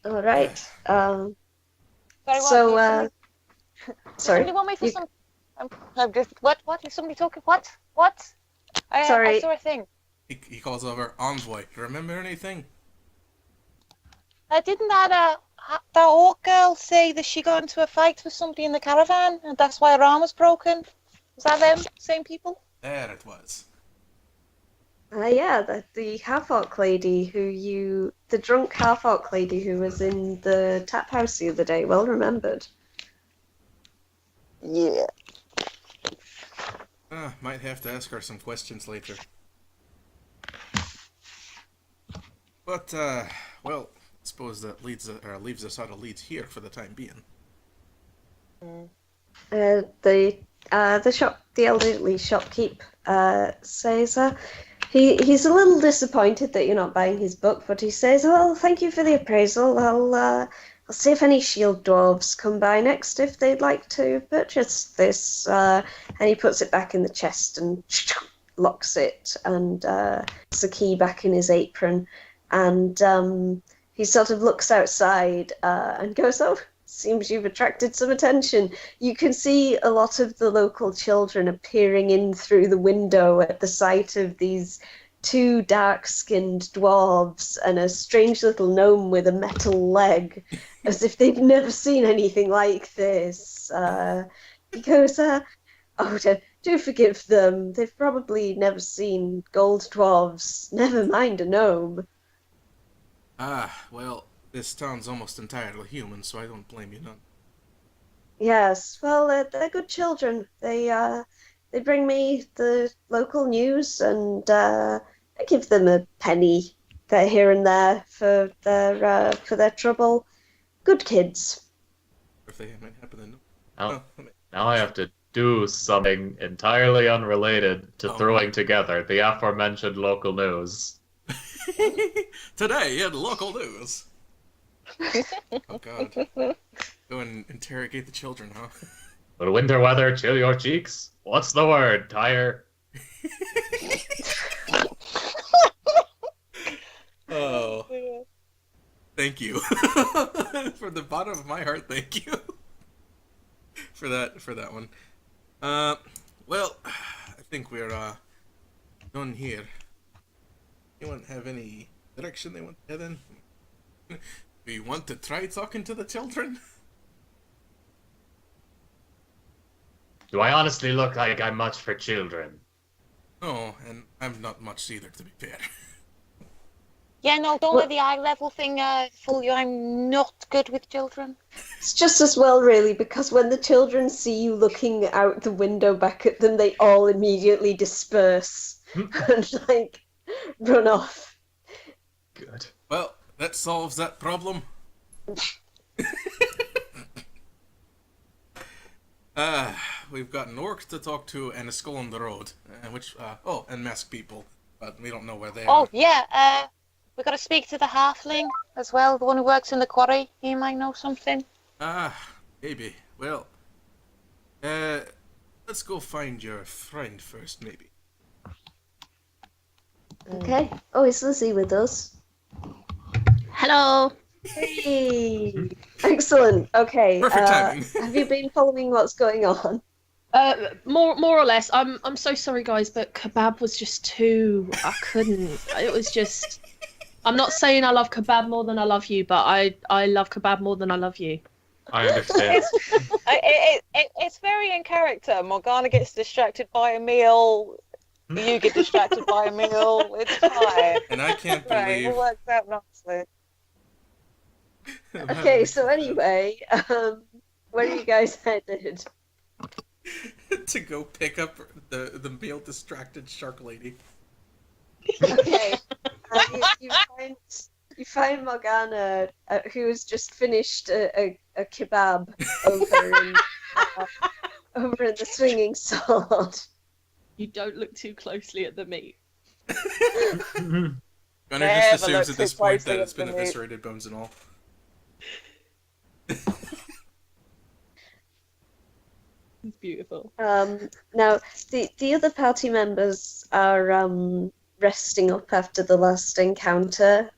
All right. Sorry, what? So, Did somebody sorry. want me for You, some? I'm just, what? Is somebody talking? What? I sorry. saw a thing. He calls over envoy. Remember anything? Didn't that orc girl say that she got into a fight with somebody in the caravan, and that's why her arm was broken? Was that them? Same people? There it was. Yeah, the half-orc lady the drunk half-orc lady who was in the tap house the other day. Well remembered. Yeah. Might have to ask her some questions later. But, well, I suppose that leaves us out of Leeds here for the time being. Mm. The elderly shopkeep says he's a little disappointed that you're not buying his book, but he says, "Well, thank you for the appraisal. I'll see if any shield dwarves come by next if they'd like to purchase this." And he puts it back in the chest and locks it and puts the key back in his apron, and he sort of looks outside and goes, "Oh, seems you've attracted some attention." You can see a lot of the local children are peering in through the window at the sight of these two dark-skinned dwarves and a strange little gnome with a metal leg, as if they've never seen anything like this. He goes, "Oh, do forgive them. They've probably never seen gold dwarves. Never mind a gnome." Well, this town's almost entirely human, so I don't blame you none. Yes, well, they're good children. They bring me the local news, and I give them a penny there here and there for their trouble. Good kids. If they might happen to know. Now, Oh, now I have to do something entirely unrelated to Oh, throwing no. together the aforementioned local news. Today in local news. Oh God. Go and interrogate the children, huh? Will winter weather chill your cheeks? What's the word, Tyre? Oh, thank you. From the bottom of my heart, thank you for that one. Uh, well, I think we're done here. Anyone have any direction they want to head in? Do you want to try talking to the children? Do I honestly look like I'm much for children? Oh, and I'm not much either, to be fair. Yeah, no, don't let Well, the eye level thing fool you. I'm not good with children. it's just as well, really, because when the children see you looking out the window back at them, they all immediately disperse and like run off. Good. Well, that solves that problem. Uh, we've got an orc to talk to and a skull on the road, and masked people, but we don't know where they Oh, are. yeah, we got to speak to the halfling as well, the one who works in the quarry. He might know something. Maybe. Well, uh, let's go find your friend first, maybe. Okay. Oh, is Lizzie with us? Hello. Hey, excellent. Okay. Perfect timing. Have you been following what's going on? More or less. I'm so sorry, guys, but kebab was just too. I couldn't. It was just. I'm not saying I love kebab more than I love you, but I love kebab more than I love you. I understand. It's very in character. Morgana gets distracted by a meal. You get distracted by a meal. It's fine. And I can't Right, it believe works out nicely. I'm Okay, having so anyway, where are you guys headed? to go pick up the male distracted shark lady. Okay, you find Morgana, who has just finished a kebab uh, over in the swinging sword. You don't look too closely at the meat. Gunnar just Never assumes look at this too point closely that it's at been the meat. eviscerated, bones and all. It's beautiful. Now the other party members are resting up after the last encounter.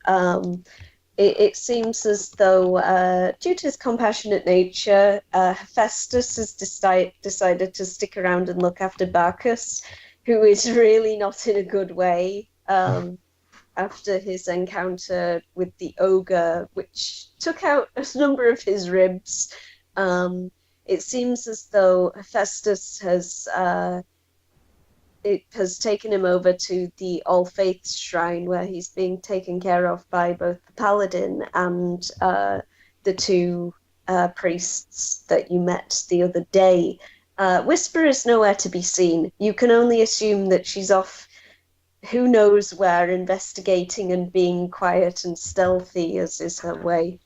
it seems as though, due to his compassionate nature, Hephaestus has decided to stick around and look after Bacchus, who is really not in a good way after his encounter with the ogre, which took out a number of his ribs. It seems as though Hephaestus has taken him over to the All Faiths shrine, where he's being taken care of by both the paladin and the two priests that you met the other day. Whisper is nowhere to be seen. You can only assume that she's off who knows where, investigating and being quiet and stealthy, as is her way.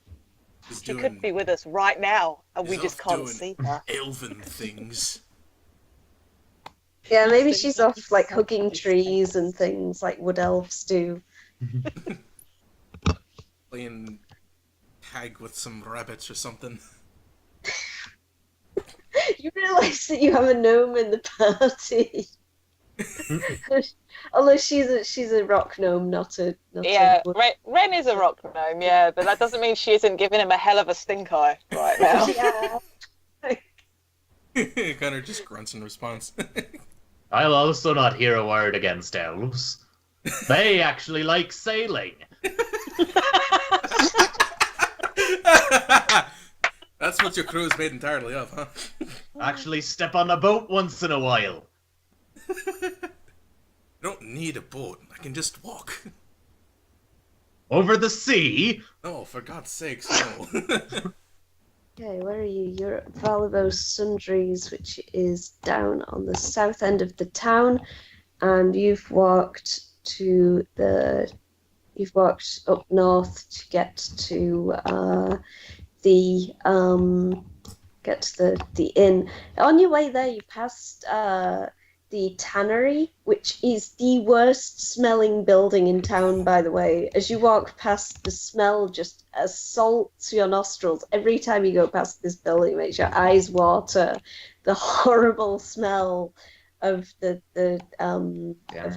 She could be with us right now, and we He's just off can't doing see her. elven things. Yeah, maybe she's off like hugging trees and things like wood elves do. Playing tag with some rabbits or something. You realise that you have a gnome in the party. Although she's a rock gnome, not a Yeah, wood. Ren is a rock gnome, yeah, but that doesn't mean she isn't giving him a hell of a stink eye right now. Yeah. Connor just grunts in response. I'll also not hear a word against elves. They actually like sailing. That's what your crew is made entirely of, huh? Actually step on a boat once in a while. I don't need a boat. I can just walk. Over the sea? Oh, for God's sakes, no. Okay, where are you? You're at Valivos Sundries, which is down on the south end of the town, and you've walked up north to get to the inn. On your way there, you passed the tannery, which is the worst smelling building in town, by the way. As you walk past, the smell just assaults your nostrils. Every time you go past this building, it makes your eyes water. The horrible smell of the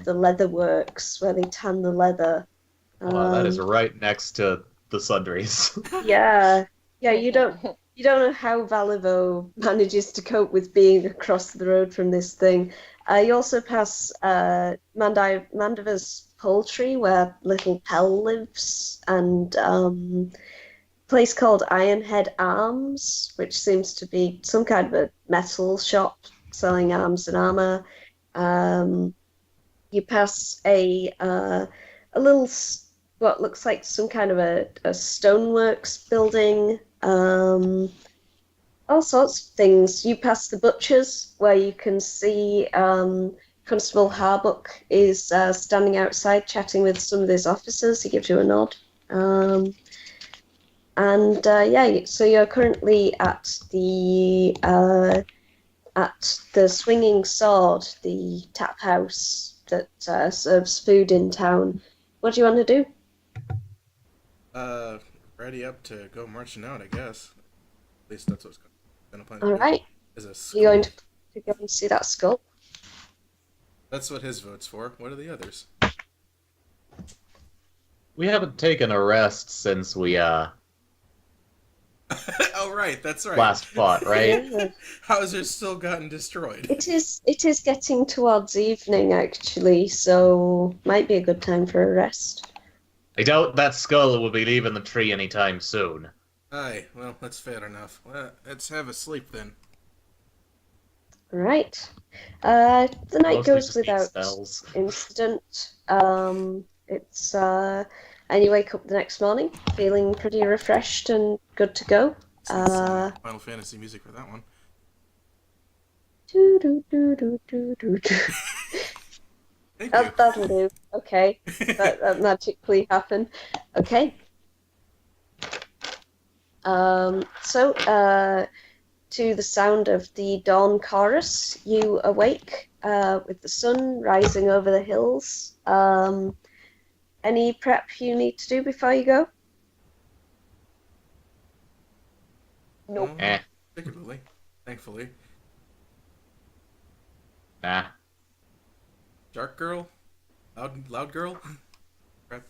leather works where they tan the leather. Wow, that is right next to the sundries. Yeah. You don't know how Valivo manages to cope with being across the road from this thing. You also pass Mandiva's poultry, where little Pell lives, and a place called Ironhead Arms, which seems to be some kind of a metal shop selling arms and armor. You pass a little, what looks like some kind of a stoneworks building. All sorts of things. You pass the butcher's, where you can see Constable Harbuck is standing outside chatting with some of his officers. He gives you a nod. So you're currently at the Swinging Sword, the tap house that serves food in town. What do you want to do? Ready up to go marching out, I guess. At least that's what's gonna plan to All do. right. Is a You're going skull. to go and see that skull? That's what his vote's for. What are the others? We haven't taken a rest since we Oh, right, that's right. last fought, right? Yeah. Hauser's still gotten destroyed. It is getting towards evening, actually, so might be a good time for a rest. I doubt that skull will be leaving the tree anytime soon. Aye, well, that's fair enough. Well, let's have a sleep then. Right. The night Mostly goes just need without spells. incident. And you wake up the next morning feeling pretty refreshed and good to go. Sounds like Final Fantasy music for that one. Thank you. That'll do. Okay. That magically happened. Okay. To the sound of the dawn chorus, you awake with the sun rising over the hills. Any prep you need to do before you go? Nope. Particularly, thankfully. Nah. Dark girl? Loud girl? Crap.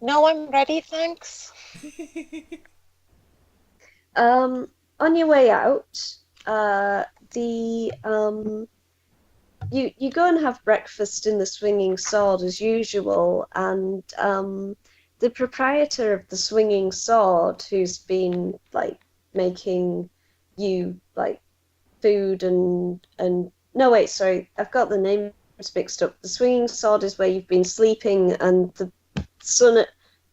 No, I'm ready, thanks. On your way out, you go and have breakfast in the Swinging Sword as usual, and the proprietor of the Swinging Sword, who's been like making you like food and no, wait, sorry, I've got the names mixed up. The Swinging Sword is where you've been sleeping, and the sun,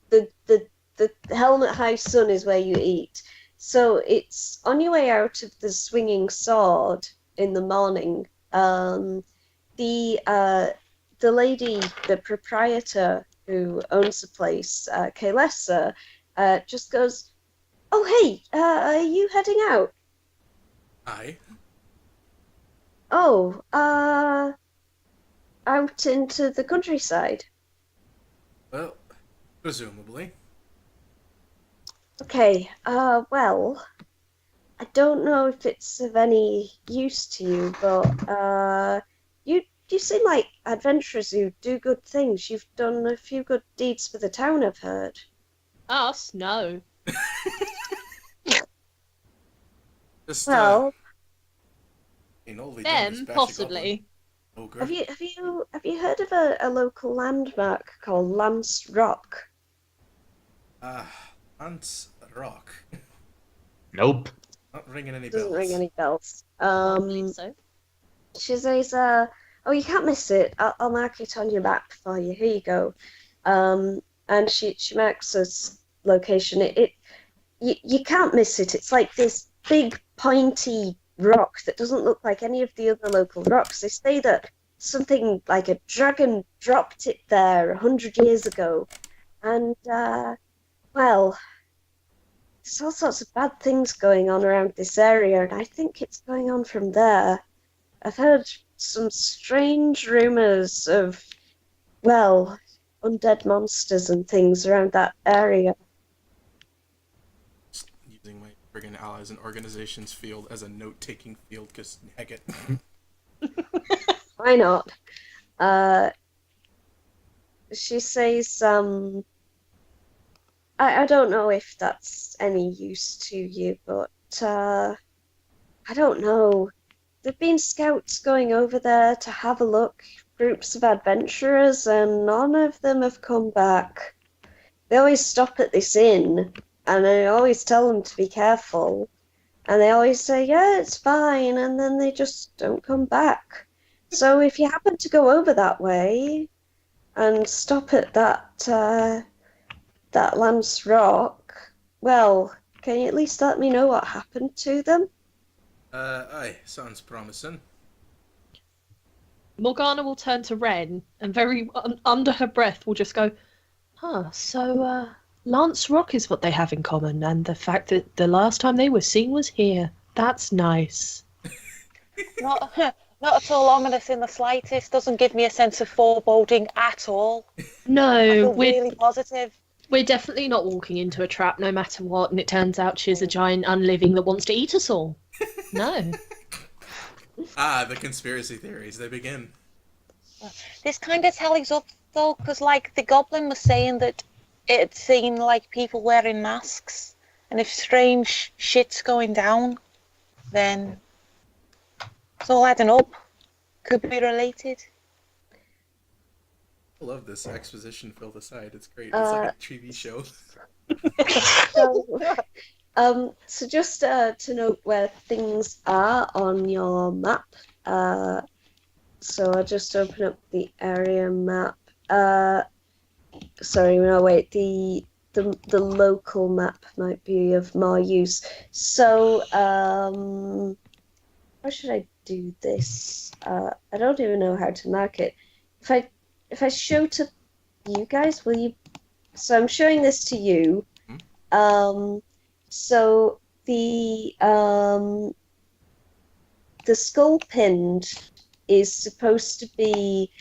the Helmet High Sun is where you eat. So it's on your way out of the Swinging Sword in the morning. The lady, the proprietor who owns the place, Kaylessa, just goes, "Oh hey, are you heading out?" Aye. "Oh, out into the countryside." Well, presumably. "Okay, well, I don't know if it's of any use to you, but you seem like adventurers who do good things. You've done a few good deeds for the town, I've heard." Us? No. Just, Well, all we done is Them, bash a possibly. goblin ogre. have you heard of a local landmark called Lance Rock? Lance Rock. Nope. Not ringing any Doesn't bells. ring any bells. I believe so. She says, "Oh, you can't miss it. I'll mark it on your map for you. Here you go." And she marks this location. You can't miss it. It's like this big pointy rock that doesn't look like any of the other local rocks. They say that something like a dragon dropped it there 100 years ago, and well, there's all sorts of bad things going on around this area, and I think it's going on from there. I've heard some strange rumors of, well, undead monsters and things around that area. Just using my friggin' allies and organizations field as a note-taking field, because heck it. Why not? She says, I don't know if that's any use to you, but I don't know. There've been scouts going over there to have a look, groups of adventurers, and none of them have come back. They always stop at this inn, and I always tell them to be careful, and they always say, "Yeah, it's fine," and then they just don't come back. So if you happen to go over that way and stop at that Lance Rock, well, can you at least let me know what happened to them? Aye, sounds promising. Morgana will turn to Ren and very under her breath will just go, so Lance Rock is what they have in common, and the fact that the last time they were seen was here. That's nice. Not at all ominous in the slightest. Doesn't give me a sense of foreboding at all. I No, feel we're really positive. definitely not walking into a trap no matter what, and it turns out she's a giant unliving that wants to eat us all. No. The conspiracy theories, they begin. This kind of tallies up though, because like the goblin was saying that it seen like people wearing masks, and if strange shit's going down, then it's all adding up. Could be related. I love this exposition filled aside. It's great. It's like a TV show. So just to note where things are on your map. So I'll just open up the area map. Sorry, no, wait. The local map might be of more use. So how should I do this? I don't even know how to mark it. If I show to you guys, will you? So I'm showing this to you. So the skull pinned is supposed to be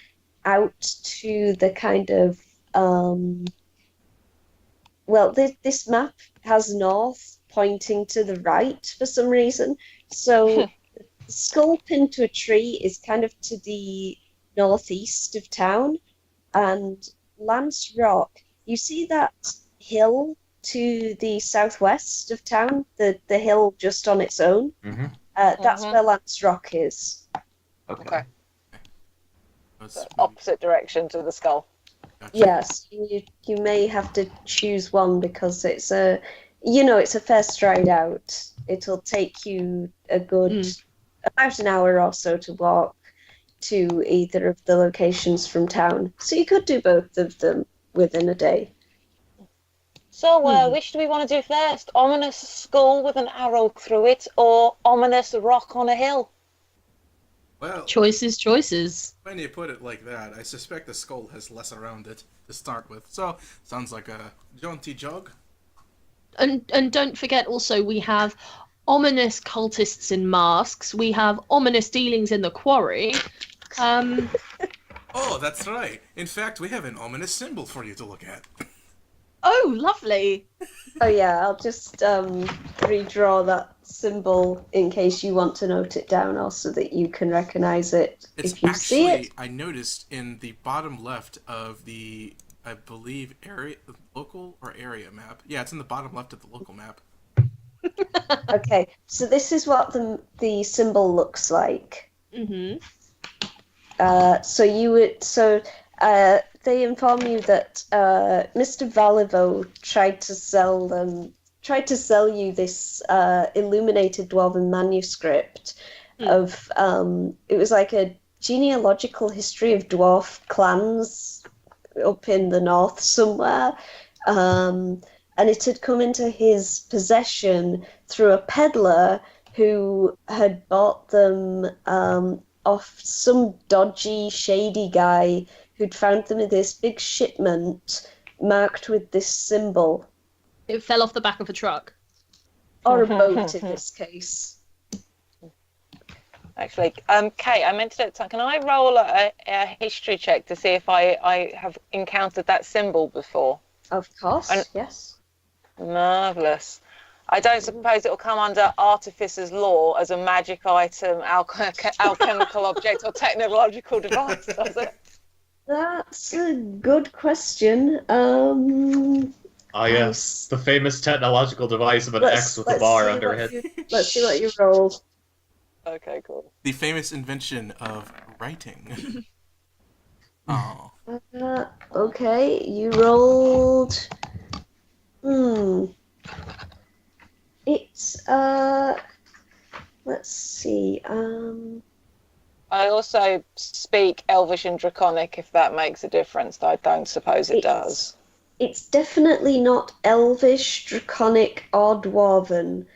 out to the kind of well, this map has north pointing to the right for some reason. So the skull pinned to a tree is kind of to the northeast of town, and Lance Rock you see that hill to the southwest of town, the hill just on its own. Mm-hmm. That's Mhm. where Lance Rock is. Okay. That's So opposite direction to the skull. gotcha. Yes, you may have to choose one because it's a fair stride out. It'll take you a good about an hour or so to walk to either of the locations from town. So you could do both of them within a day. So, which do we want to do first? Ominous skull with an arrow through it, or ominous rock on a hill? Well, Choices. when you put it like that, I suspect the skull has less around it to start with. So, sounds like a jaunty jog. And don't forget also we have ominous cultists in masks. We have ominous dealings in the quarry. Oh, that's right. In fact, we have an ominous symbol for you to look at. Oh, lovely. Oh yeah, I'll just redraw that symbol in case you want to note it down, also that you can recognize it It's if you see actually, it. I noticed in the bottom left of the, I believe, local or area map. Yeah, it's in the bottom left of the local map. Okay, so this is what the symbol looks like. Mm-hmm. They inform you that Mr. Valivo tried to sell you this illuminated dwarven manuscript of it was like a genealogical history of dwarf clans up in the north somewhere. And it had come into his possession through a peddler who had bought them off some dodgy, shady guy who'd found them in this big shipment marked with this symbol. It fell off the back of a truck. Or a boat in this case. Actually, Kate, I meant to do it. Can I roll a history check to see if I have encountered that symbol before? Of course, And- yes. Marvellous. I don't suppose it will come under Artificer's Law as a magic item, alchemical object, or technological device, does it? That's a good question. Ah, yes, the famous technological device of an X with a bar under it. Let's see what you rolled. Okay, cool. The famous invention of writing. Oh. Okay, you rolled. It's let's see. I also speak Elvish and Draconic, if that makes a difference. I don't suppose it does. It's definitely not Elvish, Draconic, or Dwarven.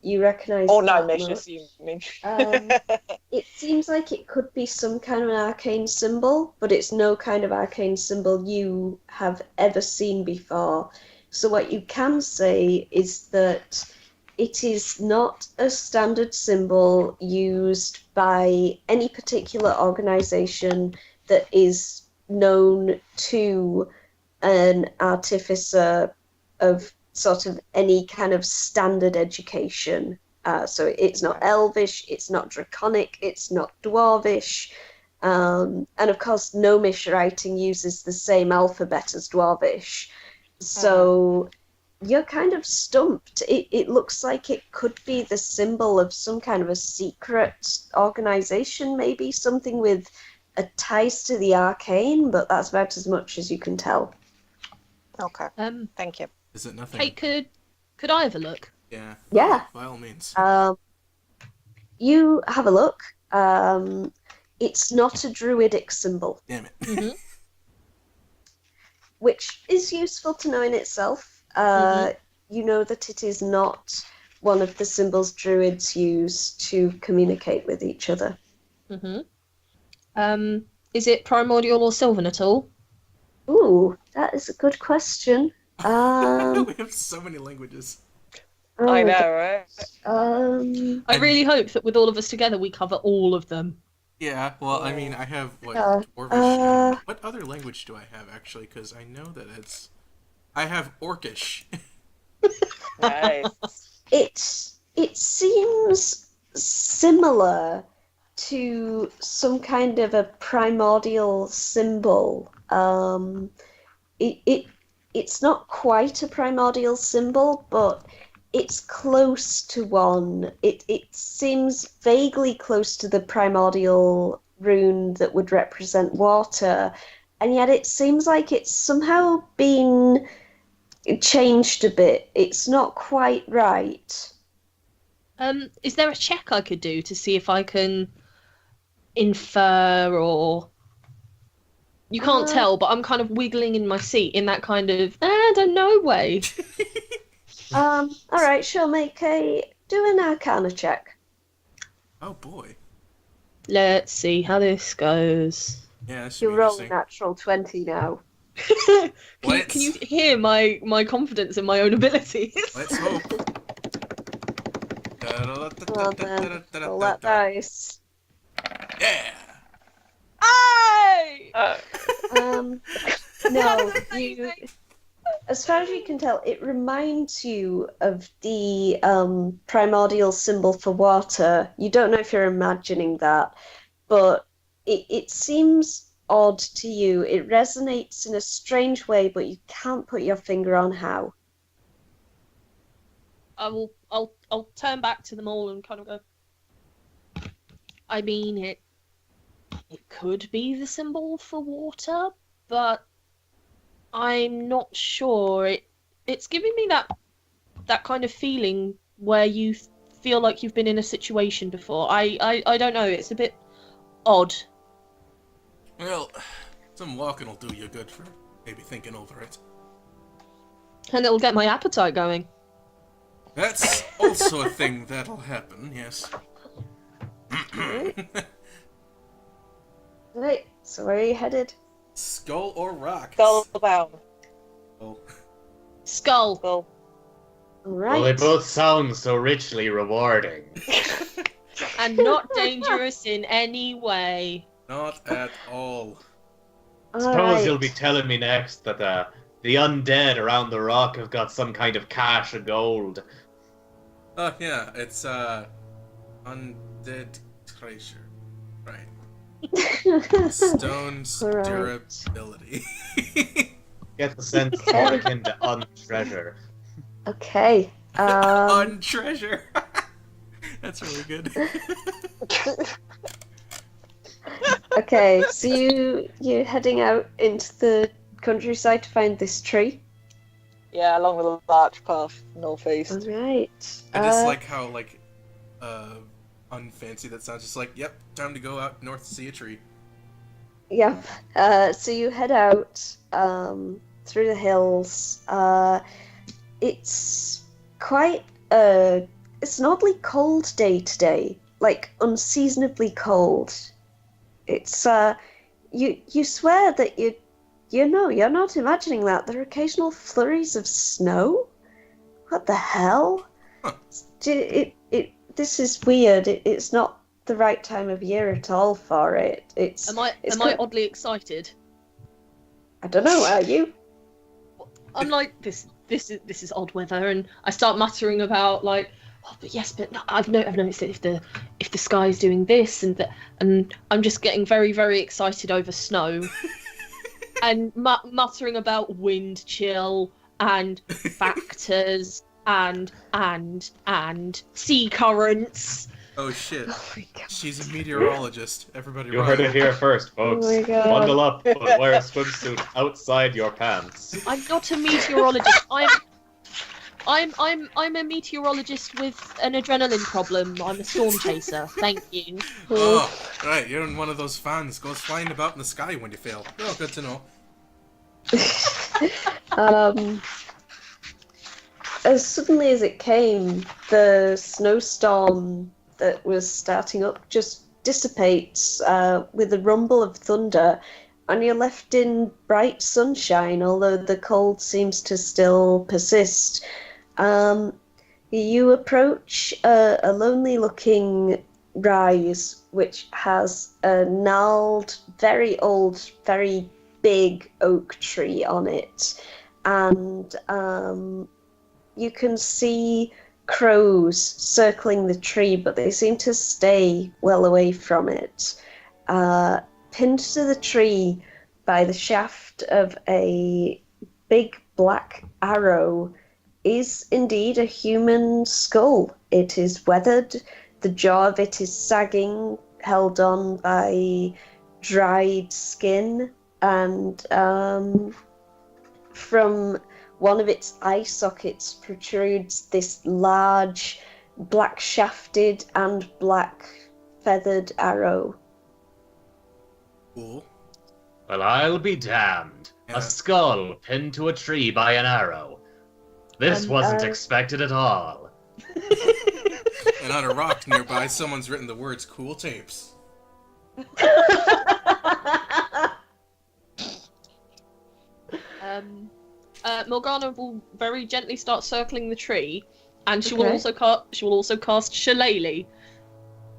You recognise Or that Gnomicious, much. you mean? It seems like it could be some kind of an arcane symbol, but it's no kind of arcane symbol you have ever seen before. So what you can say is that it is not a standard symbol used by any particular organization that is known to an artificer of sort of any kind of standard education. So it's not Elvish, it's not Draconic, it's not Dwarvish. And of course, Gnomish writing uses the same alphabet as Dwarvish. So you're kind of stumped. It looks like it could be the symbol of some kind of a secret organization, maybe something with a ties to the arcane, but that's about as much as you can tell. Okay, thank you. Is it nothing? Kate, could I have a look? Yeah. Yeah. By all means. You have a look. It's not a druidic symbol, Damn it. Mm-hmm. which is useful to know in itself. You know that it is not one of the symbols druids use to communicate with each other. Mm-hmm. Is it primordial or sylvan at all? Ooh, that is a good question. We have so many languages. Oh I my know, right? I really hope that with all of us together we cover all of them. Yeah, well, I mean, I have, what, Yeah. Dwarvish and... What other language do I have, actually? Because I know that it's... I have Orcish. Nice. It seems similar to some kind of a primordial symbol. it's not quite a primordial symbol, but it's close to one. It seems vaguely close to the primordial rune that would represent water, and yet it seems like it's somehow been changed a bit. It's not quite right. Is there a check I could do to see if I can infer or... You can't tell, but I'm kind of wiggling in my seat in that kind of, I don't know way. All right, sure. Do an Arcana check. Oh boy. Let's see how this goes. Yeah, that should You be roll a interesting. natural 20 now. Can you hear my confidence in my own abilities? Let's hope. Well then, roll that dice. Yeah. Aye! No, as far as you can tell, it reminds you of the primordial symbol for water. You don't know if you're imagining that, but it seems odd to you. It resonates in a strange way, but you can't put your finger on how. I'll turn back to them all and kind of go. I mean, it could be the symbol for water, but I'm not sure. It's giving me that kind of feeling where you feel like you've been in a situation before. I don't know. It's a bit odd. Well, some walking will do you good for maybe thinking over it. And it'll get my appetite going. That's also a thing that'll happen, yes. Right, so where are you headed? Skull or rock? Skullbound. Oh. Skull. Skull. All Well, they right. both sound so richly rewarding. And not dangerous in any way. Not at all. All Suppose right. you'll be telling me next that the undead around the rock have got some kind of cache of gold. Oh, yeah, it's, undead treasure. Right. Stone's Right. durability. Get the sense more akin to untreasure. Okay. Untreasure. That's really good. Okay, so you're heading out into the countryside to find this tree. Yeah, along the larch path, northeast. All right. I just like how, like, unfancy that sounds. Just like, yep, time to go out north to see a tree. Yeah. So you head out through the hills. It's quite it's an oddly cold day today, like unseasonably cold. It's you swear that you're not imagining that. There are occasional flurries of snow. What the hell? Huh. This is weird. It's not the right time of year at all for it. It's Am I quite- oddly excited? I don't know. Are you? I'm like this is odd weather, and I start muttering about like, oh, but yes, but no, I've noticed that if the sky's doing this and I'm just getting very, very excited over snow, and muttering about wind chill and factors and sea currents. Oh shit. Oh my god. She's a meteorologist. Everybody You run. heard it here first, folks. Oh my God. Bundle up, but wear a swimsuit outside your pants. I'm not a meteorologist. I'm a meteorologist with an adrenaline problem. I'm a storm chaser. Thank you. Oh, right, you're one of those fans. Goes flying about in the sky when you fail. Oh, good to know. As suddenly as it came, the snowstorm that was starting up just dissipates with a rumble of thunder, and you're left in bright sunshine, although the cold seems to still persist. You approach a lonely-looking rise, which has a gnarled, very old, very big oak tree on it, and you can see crows circling the tree, but they seem to stay well away from it. Pinned to the tree by the shaft of a big black arrow is indeed a human skull. It is weathered. The jaw of it is sagging, held on by dried skin, and from one of its eye sockets protrudes this large, black-shafted and black-feathered arrow. Cool. Well, I'll be damned. Yeah. A skull pinned to a tree by an arrow. This wasn't expected at all. And on a rock nearby, someone's written the words "cool tapes." Morgana will very gently start circling the tree, and she will Okay. also cast Shillelagh.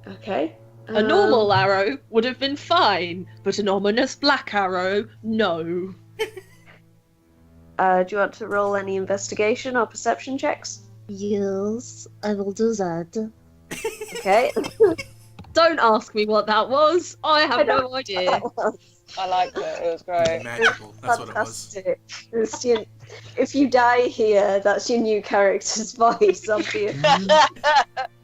Okay. A normal arrow would have been fine, but an ominous black arrow, no. Do you want to roll any investigation or perception checks? Yes, I will do that. Okay. Don't ask me what that was. I have no idea. I liked it. It was great. Magical. That's what it was. Fantastic. If you die here, that's your new character's voice, obviously.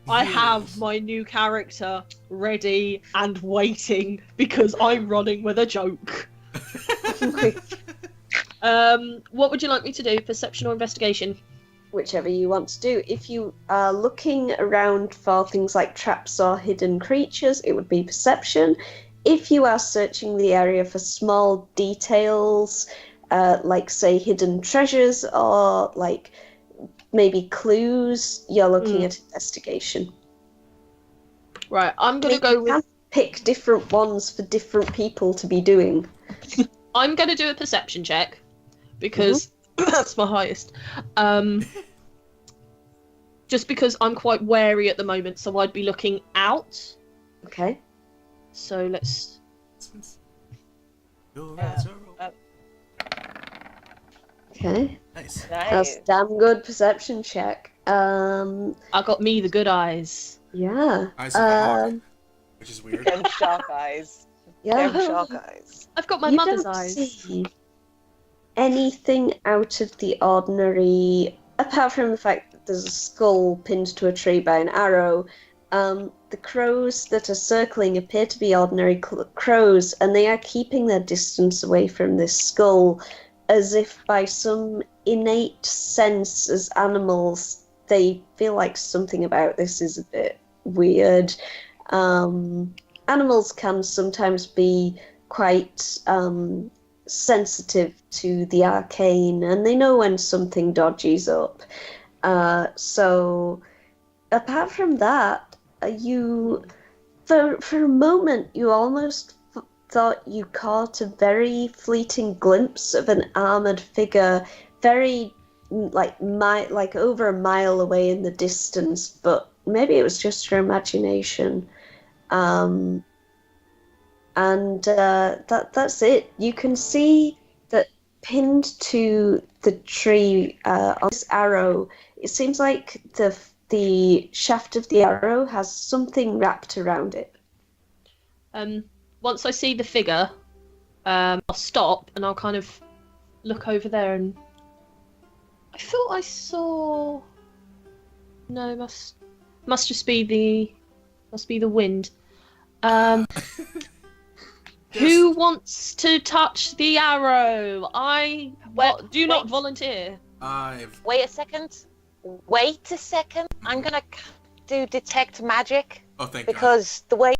I have my new character ready and waiting because I'm running with a joke. What would you like me to do? Perception or investigation? Whichever you want to do. If you are looking around for things like traps or hidden creatures, it would be perception. If you are searching the area for small details, like say hidden treasures or like maybe clues, you're looking at investigation. Right, I'm gonna You go can with. pick different ones for different people to be doing. I'm gonna do a perception check because that's my highest. Just because I'm quite wary at the moment, so I'd be looking out. Okay. So let's. Your Yeah. eyes are open. Okay. Nice. That's Nice. a damn good perception check. I got me the good eyes. Yeah. Eyes of a hawk, which is weird. Them shark eyes. Yeah. Them shark eyes. I've got my You mother's don't eyes. see anything out of the ordinary, apart from the fact that there's a skull pinned to a tree by an arrow. The crows that are circling appear to be ordinary crows, and they are keeping their distance away from this skull, as if by some innate sense as animals, they feel like something about this is a bit weird. Animals can sometimes be quite sensitive to the arcane, and they know when something dodgy's up. So, apart from that, you, for a moment, you almost thought you caught a very fleeting glimpse of an armored figure, very like over a mile away in the distance, but maybe it was just your imagination. And that's it. You can see that pinned to the tree on this arrow, it seems like the shaft of the arrow has something wrapped around it. Once I see the figure, I'll stop and I'll kind of look over there and I thought I saw. No, must just be the wind. Who wants to touch the arrow? Do not wait. volunteer. Wait a second. I'm gonna do detect magic Oh, thank God. because the way